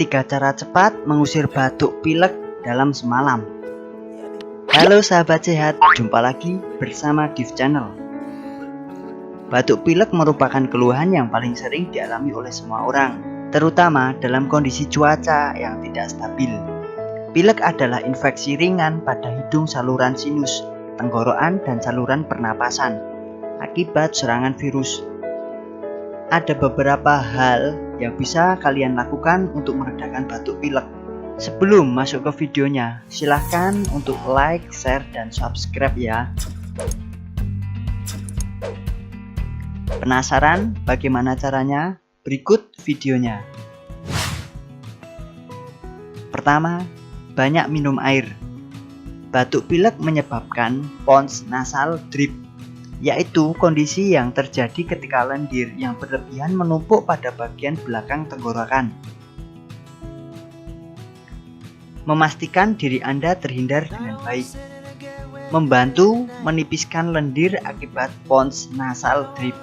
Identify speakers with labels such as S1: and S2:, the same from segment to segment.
S1: 3 cara cepat mengusir batuk pilek dalam semalam. Halo sahabat sehat, jumpa lagi bersama Div Channel. Batuk pilek merupakan keluhan yang paling sering dialami oleh semua orang, terutama dalam kondisi cuaca yang tidak stabil. Pilek adalah infeksi ringan pada hidung, saluran sinus, tenggorokan, dan saluran pernapasan akibat serangan virus. Ada beberapa hal yang bisa kalian lakukan untuk meredakan batuk pilek. Sebelum masuk ke videonya, silahkan untuk like, share, dan subscribe ya. Penasaran bagaimana caranya? Berikut videonya. Pertama, banyak minum air. Batuk pilek menyebabkan pons nasal drip, yaitu kondisi yang terjadi ketika lendir yang berlebihan menumpuk pada bagian belakang tenggorokan. Memastikan diri Anda terhindar dengan baik. Membantu menipiskan lendir akibat pons nasal drip.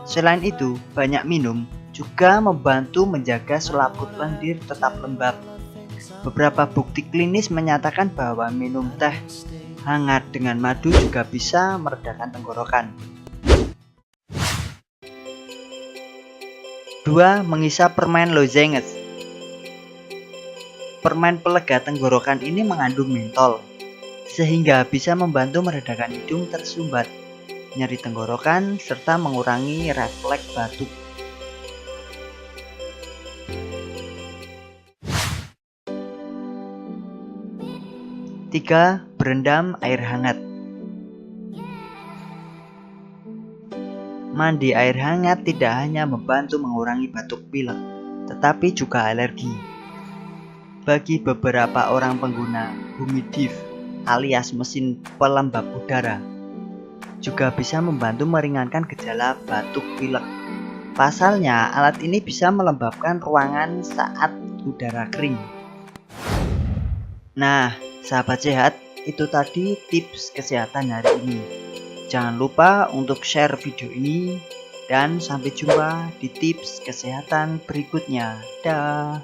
S1: Selain itu, banyak minum juga membantu menjaga selaput lendir tetap lembab. Beberapa bukti klinis menyatakan bahwa minum teh hangat dengan madu juga bisa meredakan tenggorokan. 2. Mengisap permen lozenges. Permen pelega tenggorokan ini mengandung mentol, sehingga bisa membantu meredakan hidung tersumbat, nyeri tenggorokan, serta mengurangi refleks batuk. 3. Berendam air hangat. Mandi air hangat tidak hanya membantu mengurangi batuk pilek, tetapi juga alergi. Bagi beberapa orang pengguna humidif alias mesin pelembab udara, juga bisa membantu meringankan gejala batuk pilek. Pasalnya, alat ini bisa melembabkan ruangan saat udara kering. Nah, sahabat sehat, itu tadi tips kesehatan hari ini. Jangan lupa untuk share video ini dan sampai jumpa di tips kesehatan berikutnya. Dah.